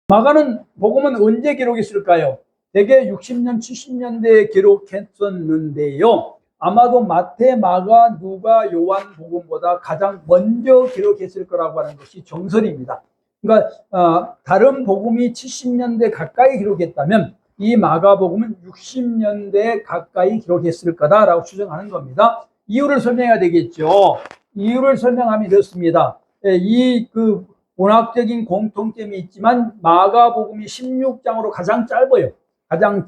마가는 복음은 언제 기록했을까요? 대개 60년, 70년대에 기록했었는데요. 아마도 마태, 마가, 누가, 요한 복음보다 가장 먼저 기록했을 거라고 하는 것이 정설입니다. 그러니까 다른 복음이 70년대 가까이 기록했다면 이 마가복음은 60년대 가까이 기록했을 거다라고 추정하는 겁니다. 이유를 설명해야 되겠죠. 이유를 설명하면 이렇습니다. 문학적인 공통점이 있지만 마가복음이 16장으로 가장 짧아요. 가장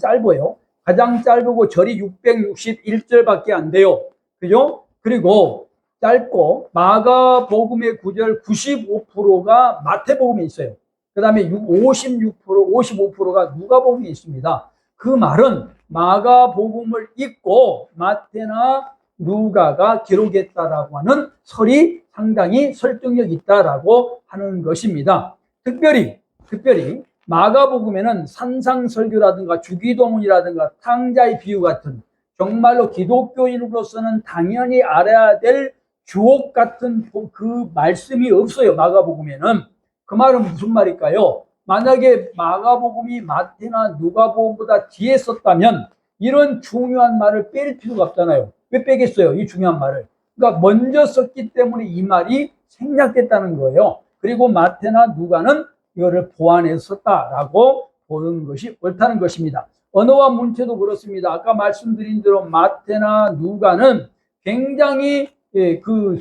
짧고 절이 661절밖에 안 돼요. 그죠? 그리고 짧고 마가복음의 구절 95%가 마태복음에 있어요. 그 다음에 55%가 누가복음에 있습니다. 그 말은 마가복음을 읽고 마태나 누가가 기록했다라고 하는 설이 상당히 설득력 있다라고 하는 것입니다. 특별히 마가복음에는 산상설교라든가 주기도문이라든가 탕자의 비유 같은 정말로 기독교인으로서는 당연히 알아야 될 주옥 같은 그 말씀이 없어요. 마가복음에는. 그 말은 무슨 말일까요? 만약에 마가복음이 마태나 누가복음보다 뒤에 썼다면 이런 중요한 말을 뺄 필요가 없잖아요. 왜 빼겠어요? 이 중요한 말을. 그러니까 먼저 썼기 때문에 이 말이 생략됐다는 거예요. 그리고 마태나 누가는 이거를 보완해서 썼다라고 보는 것이 옳다는 것입니다. 언어와 문체도 그렇습니다. 아까 말씀드린 대로 마태나 누가는 굉장히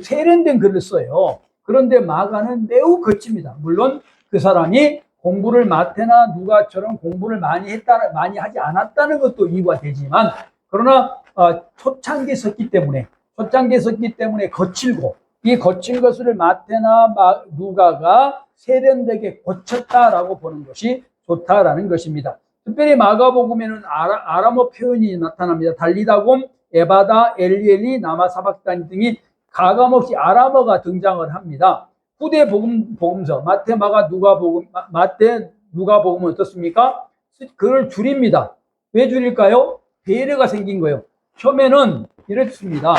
세련된 글을 써요. 그런데 마가는 매우 거칩니다. 물론 그 사람이 공부를 마태나 누가처럼 공부를 많이 하지 않았다는 것도 이유가 되지만, 그러나 초창기에 썼기 때문에 거칠고, 이 거친 것을 마태나 누가가 세련되게 고쳤다라고 보는 것이 좋다라는 것입니다. 특별히 마가복음에는 아람어 표현이 나타납니다. 달리다곰, 에바다, 엘리엘리, 나마사박단 등이 가감없이 아람어가 등장을 합니다. 후대 복음서 마태, 마가, 누가복음은 어떻습니까? 그걸 줄입니다. 왜 줄일까요? 배려가 생긴 거예요. 처음에는 이렇습니다.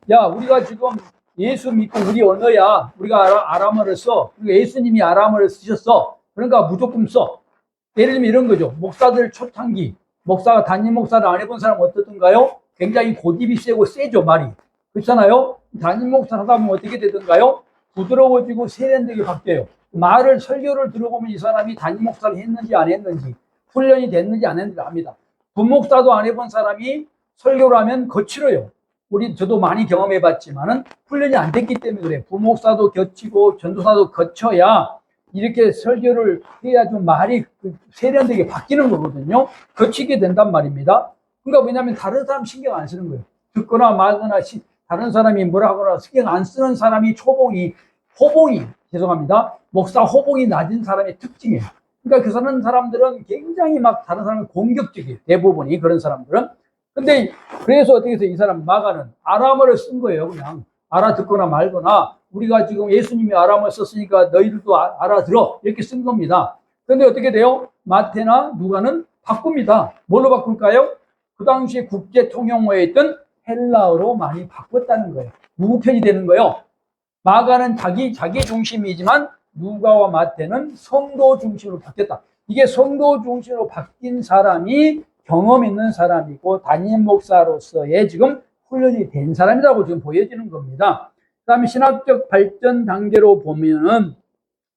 야, 우리가 지금 예수 믿고 우리 언어야, 우리가 아람어를 써. 그리고 예수님이 아람어를 쓰셨어. 그러니까 무조건 써. 예를 들면 이런 거죠. 목사들 초창기, 담임 목사를 안 해본 사람 어떻던가요? 굉장히 고집이 세죠, 말이. 그렇잖아요? 담임 목사 하다 보면 어떻게 되던가요? 부드러워지고 세련되게 바뀌어요. 설교를 들어보면 이 사람이 담임 목사를 했는지 안 했는지, 훈련이 됐는지 안 했는지 압니다. 부목사도 안 해본 사람이 설교를 하면 거칠어요. 저도 많이 경험해 봤지만은 훈련이 안 됐기 때문에 그래요. 부목사도 거치고 전도사도 거쳐야 이렇게 설교를 해야 좀 말이 세련되게 바뀌는 거거든요. 거치게 된단 말입니다. 그러니까 왜냐하면 다른 사람 신경 안 쓰는 거예요. 듣거나 말거나 다른 사람이 뭐라 하거나 신경 안 쓰는 사람이 목사 호봉이 낮은 사람의 특징이에요. 그러니까 그런 사람들은 굉장히 막 다른 사람을 공격적이에요. 대부분이 그런 사람들은. 근데 그래서 어떻게 해서 이 사람 마가는 아람어를 쓴 거예요. 그냥 알아듣거나 말거나, 우리가 지금 예수님이 아람어 썼으니까 너희들도 알아들어, 이렇게 쓴 겁니다. 그런데 어떻게 돼요? 마태나 누가는 바꿉니다. 뭘로 바꿀까요? 그 당시에 국제 통용어에 있던 헬라어로 많이 바꿨다는 거예요. 누구 편이 되는 거예요? 마가는 자기 중심이지만 누가와 마태는 성도 중심으로 바뀌었다. 이게 성도 중심으로 바뀐 사람이 경험 있는 사람이고 담임 목사로서의 지금 훈련이 된 사람이라고 지금 보여지는 겁니다. 그 다음에 신학적 발전 단계로 보면은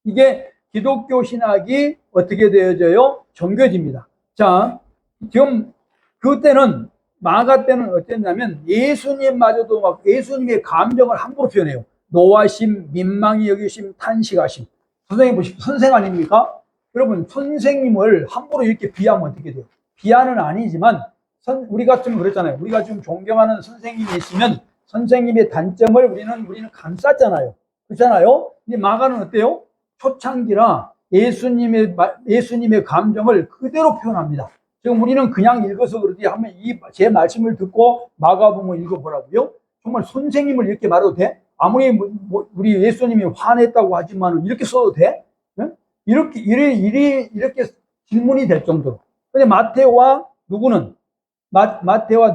이게 기독교 신학이 어떻게 되어져요? 정교해집니다. 자, 지금 그때는 마가 때는 어땠냐면 예수님마저도 막 예수님의 감정을 함부로 표현해요. 노하심, 민망히 여기심, 탄식하심. 선생님 보십시오. 선생 아닙니까? 여러분, 선생님을 함부로 이렇게 비하면 어떻게 돼요? 비하는 아니지만 우리 같으면 그랬잖아요. 우리가 지금 존경하는 선생님이 있으면 선생님의 단점을 우리는 감쌌잖아요. 그렇잖아요? 근데 마가는 어때요? 초창기라 예수님의 감정을 그대로 표현합니다. 지금 우리는 그냥 읽어서 그러지 하면 제 말씀을 듣고 마가복음을 읽어보라고요? 정말 선생님을 이렇게 말해도 돼? 아무리 우리 예수님이 화냈다고 하지만 이렇게 써도 돼? 네? 이렇게 질문이 될 정도로. 근데 마태와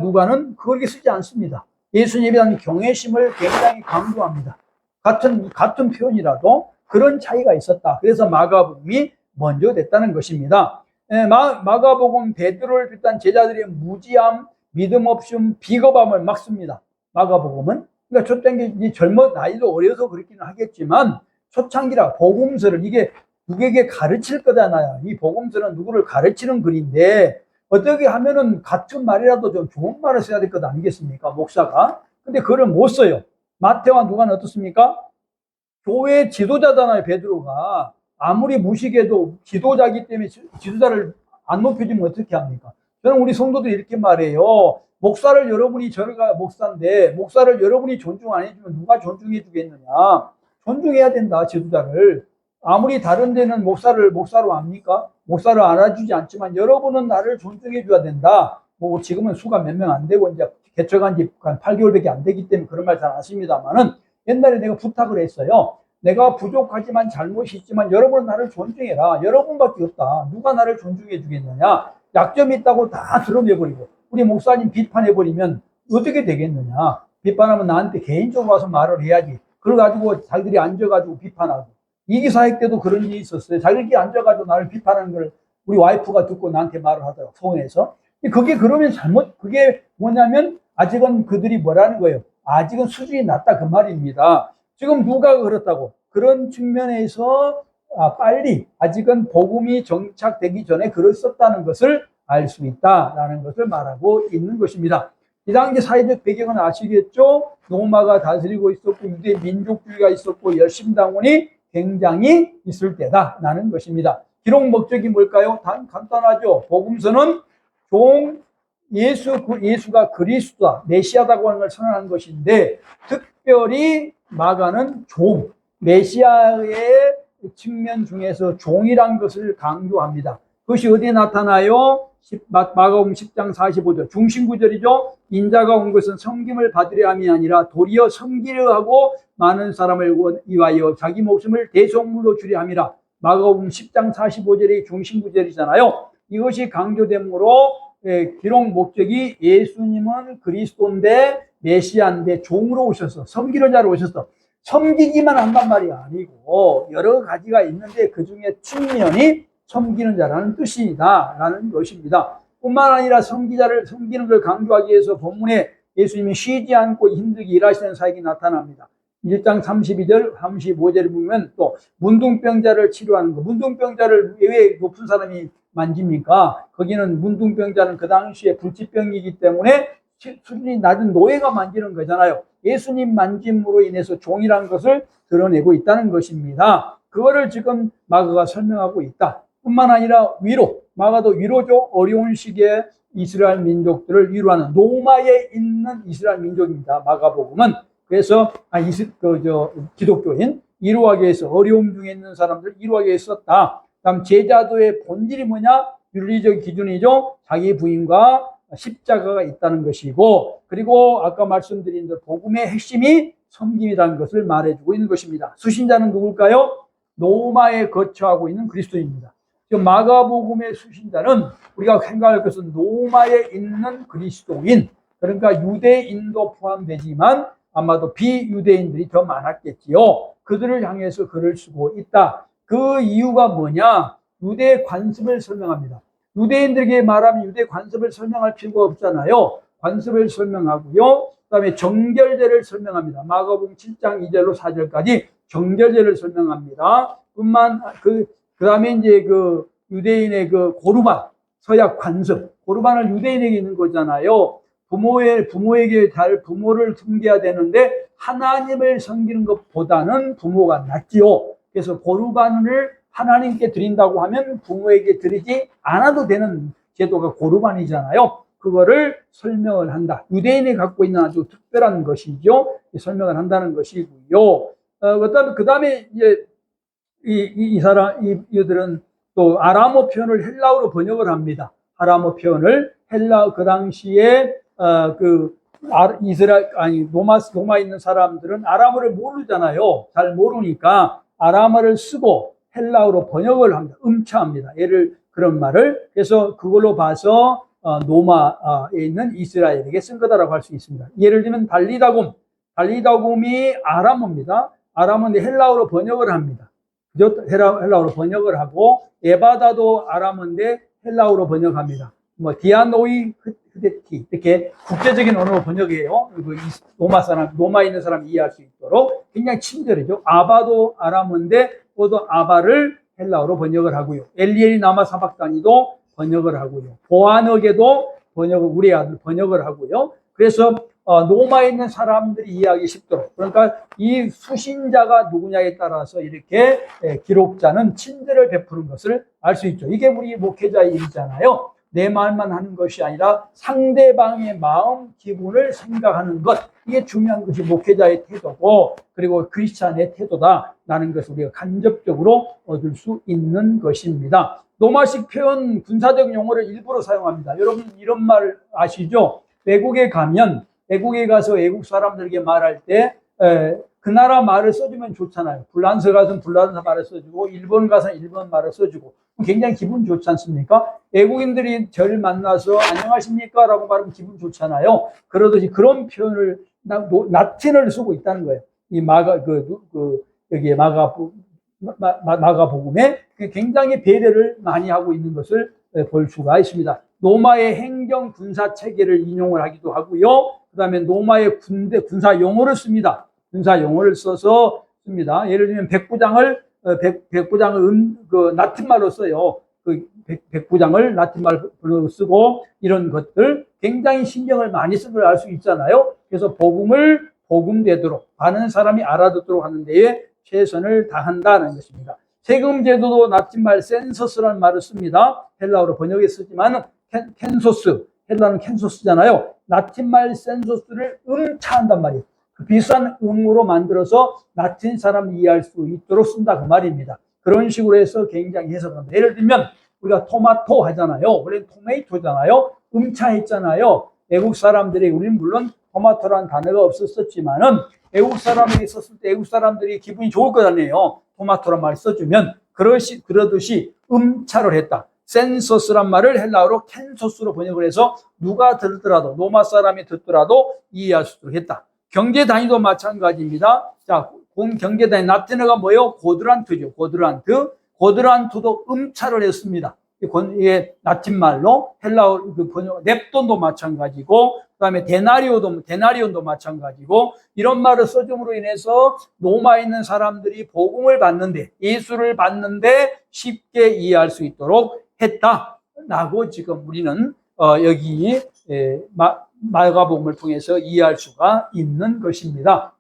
누가는 그렇게 쓰지 않습니다. 예수님에 대한 경외심을 굉장히 강조합니다. 같은 표현이라도 그런 차이가 있었다. 그래서 마가복음이 먼저 됐다는 것입니다. 마가복음 베드로를 비롯한 제자들의 무지함, 믿음 없음, 비겁함을 막습니다. 마가복음은. 그러니까 초창기 나이도 어려서 그렇기는 하겠지만 초창기라 복음서를 이게 누구에게 가르칠 거잖아요. 이 복음서는 누구를 가르치는 글인데 어떻게 하면은 같은 말이라도 좀 좋은 말을 써야 될 것 아니겠습니까? 목사가. 근데 그걸 못 써요. 마태와 누가는 어떻습니까? 교회 지도자잖아요, 베드로가. 아무리 무식해도 지도자이기 때문에 지도자를 안 높여주면 어떻게 합니까? 저는 우리 성도들이 이렇게 말해요. 목사를 여러분이 저희가 목사인데 목사를 여러분이 존중 안 해주면 누가 존중해 주겠느냐. 존중해야 된다, 지도자를. 아무리 다른 데는 목사를 목사로 압니까? 목사를 알아주지 않지만 여러분은 나를 존중해 줘야 된다. 뭐 지금은 수가 몇 명 안 되고 이제 개척한 지 한 8개월밖에 안 되기 때문에 그런 말 잘 안 하십니다만은 옛날에 내가 부탁을 했어요. 내가 부족하지만 잘못이 있지만 여러분은 나를 존중해라. 여러분밖에 없다. 누가 나를 존중해 주겠느냐. 약점이 있다고 다 드러내버리고 우리 목사님 비판해버리면 어떻게 되겠느냐. 비판하면 나한테 개인적으로 와서 말을 해야지. 그래가지고 자기들이 앉아가지고 비판하고. 이기사역 때도 그런 일이 있었어요. 자기들끼리 앉아가지고 나를 비판하는 걸 우리 와이프가 듣고 나한테 말을 하더라고, 서운해서. 그게 그러면 그게 뭐냐면 아직은 그들이 뭐라는 거예요. 아직은 수준이 낮다 그 말입니다. 지금 누가 그렇다고? 그런 측면에서 빨리 아직은 복음이 정착되기 전에 글을 썼다는 것을 알 수 있다라는 것을 말하고 있는 것입니다. 이 당시 사회적 배경은 아시겠죠? 로마가 다스리고 있었고 유대 민족주의가 있었고 열심당원이 굉장히 있을 때다라는 것입니다. 기록 목적이 뭘까요? 간단하죠. 복음서는 예수가 그리스도다, 메시아다고 하는 걸 선언한 것인데 특별히 마가는 메시아의 측면 중에서 종이란 것을 강조합니다. 그것이 어디에 나타나요? 마가복음 10장 45절 중심구절이죠. 인자가 온 것은 섬김을 받으려 함이 아니라 도리어 섬기려 하고 많은 사람을 위하여 자기 목숨을 대속물로 주려 함이라. 마가복음 10장 45절이 중심구절이잖아요. 이것이 강조되므로 기록 목적이 예수님은 그리스도인데 메시아인데 종으로 오셔서 섬기는 자로 오셔서 섬기기만 한단 말이 아니고 여러 가지가 있는데 그 중에 측면이 섬기는 자라는 뜻이다라는 것입니다. 뿐만 아니라 섬기는 걸 강조하기 위해서 본문에 예수님이 쉬지 않고 힘들게 일하시는 사역이 나타납니다. 1장 32절, 35절을 보면 또 문둥병자를 치료하는 거. 문둥병자를 왜 높은 사람이 만집니까? 거기는 문둥병자는 그 당시에 불치병이기 때문에 수준이 낮은 노예가 만지는 거잖아요. 예수님 만짐으로 인해서 종이라는 것을 드러내고 있다는 것입니다. 그거를 지금 마가가 설명하고 있다. 뿐만 아니라 마가도 위로죠. 어려운 시기에 이스라엘 민족들을 위로하는 로마에 있는 이스라엘 민족입니다. 마가복음은. 그래서 기독교인 위로하기 위해서 어려움 중에 있는 사람들 위로하기 위해서 썼다. 다음 제자도의 본질이 뭐냐? 윤리적 기준이죠. 자기 부인과 십자가가 있다는 것이고, 그리고 아까 말씀드린 복음의 핵심이 섬김이라는 것을 말해주고 있는 것입니다. 수신자는 누굴까요? 로마에 거처하고 있는 그리스도입니다. 마가복음의 수신자는 우리가 생각할 것은 로마에 있는 그리스도인, 그러니까 유대인도 포함되지만 아마도 비유대인들이 더 많았겠지요. 그들을 향해서 글을 쓰고 있다. 그 이유가 뭐냐? 유대 관습을 설명합니다. 유대인들에게 말하면 유대 관습을 설명할 필요가 없잖아요. 관습을 설명하고요. 그 다음에 정결제를 설명합니다. 마가복음 7장 2절로 4절까지 정결제를 설명합니다. 그 다음에 이제 그 유대인의 그 고르반, 서약 관습, 고르반을 유대인에게 있는 거잖아요. 부모에게 부모를 섬겨야 되는데 하나님을 섬기는 것보다는 부모가 낫지요. 그래서 고르반을 하나님께 드린다고 하면 부모에게 드리지 않아도 되는 제도가 고르반이잖아요. 그거를 설명을 한다. 유대인이 갖고 있는 아주 특별한 것이죠. 설명을 한다는 것이고요. 그 다음에 이제 이들은 또 아람어 표현을 헬라어로 번역을 합니다. 아람어 표현을 그 당시에 로마에 있는 사람들은 아람어를 모르잖아요. 잘 모르니까 아람어를 쓰고 헬라어로 번역을 합니다. 음차합니다. 그런 말을. 그래서 그걸로 봐서 로마에 있는 이스라엘에게 쓴 거다라고 할 수 있습니다. 예를 들면 달리다굼이 아람어입니다. 아람어인데 헬라어로 번역을 합니다. 그죠? 헬라어로 번역을 하고, 에바다도 아람어인데 헬라어로 번역합니다. 뭐 디아노이 흐데티 이렇게 국제적인 언어로 번역해요. 로마에 있는 사람이 이해할 수 있도록 굉장히 친절해죠. 아바도 아람어인데 그것도 아바를 헬라어로 번역을 하고요. 엘리엘이 남아 사박단이도 번역을 하고요. 보아너게도 우리 아들 번역을 하고요. 그래서 로마에 있는 사람들이 이해하기 쉽도록, 그러니까 이 수신자가 누구냐에 따라서 이렇게 기록자는 친절을 베푸는 것을 알 수 있죠. 이게 우리 목회자의 일이잖아요. 내 말만 하는 것이 아니라 상대방의 마음, 기분을 생각하는 것, 이게 중요한 것이 목회자의 태도고, 그리고 크리스찬의 태도다라는 것을 우리가 간접적으로 얻을 수 있는 것입니다. 로마식 표현, 군사적 용어를 일부러 사용합니다. 여러분 이런 말 아시죠? 외국에 가서 외국 사람들에게 말할 때 그 나라 말을 써주면 좋잖아요. 불란서 가서는 불란서 말을 써주고, 일본 가서는 일본 말을 써주고, 굉장히 기분 좋지 않습니까? 외국인들이 저를 만나서 안녕하십니까? 라고 말하면 기분 좋잖아요. 그러듯이 그런 표현을, 라틴어를 쓰고 있다는 거예요. 이 여기에 마가복음에 굉장히 배려를 많이 하고 있는 것을 볼 수가 있습니다. 로마의 행정 군사 체계를 인용을 하기도 하고요. 그 다음에 로마의 군사 용어를 씁니다. 군사 용어를 써서 씁니다. 예를 들면 백부장을 라틴말로 써요. 백부장을 라틴말로 쓰고, 이런 것들 굉장히 신경을 많이 쓴 걸 알 수 있잖아요. 그래서 복음을 복음되도록 많은 사람이 알아듣도록 하는 데에 최선을 다한다는 것입니다. 세금 제도도 라틴말 센서스라는 말을 씁니다. 헬라어로 번역해 쓰지만 켄소스, 헬라는 켄소스잖아요. 라틴말 센소스를 음차한단 말이에요. 그 비싼 음으로 만들어서 라틴 사람이 이해할 수 있도록 쓴다 그 말입니다. 그런 식으로 해서 굉장히 해석합니다. 예를 들면 우리가 토마토 하잖아요. 원래 토메이토잖아요. 음차했잖아요. 외국 사람들이, 우리는 물론 토마토라는 단어가 없었지만은 외국 사람에게 썼을 때 외국 사람들이 기분이 좋을 것 아니에요. 토마토란 말을 써주면. 그러듯이 음차를 했다. 센서스란 말을 헬라어로 켄소스로 번역을 해서 누가 듣더라도, 로마 사람이 듣더라도 이해할 수 있도록 했다. 경제 단위도 마찬가지입니다. 자, 경제 단위, 라틴어가 뭐예요? 고드란트죠. 고드란트도 음차를 했습니다. 이게 라틴말로. 헬라어 번역, 넵돈도 마찬가지고, 그 다음에 데나리온도 마찬가지고, 이런 말을 써줌으로 인해서 로마에 있는 사람들이 복음을 받는데, 예수를 받는데 쉽게 이해할 수 있도록 했다라고 지금 우리는 여기 마가복음을 통해서 이해할 수가 있는 것입니다.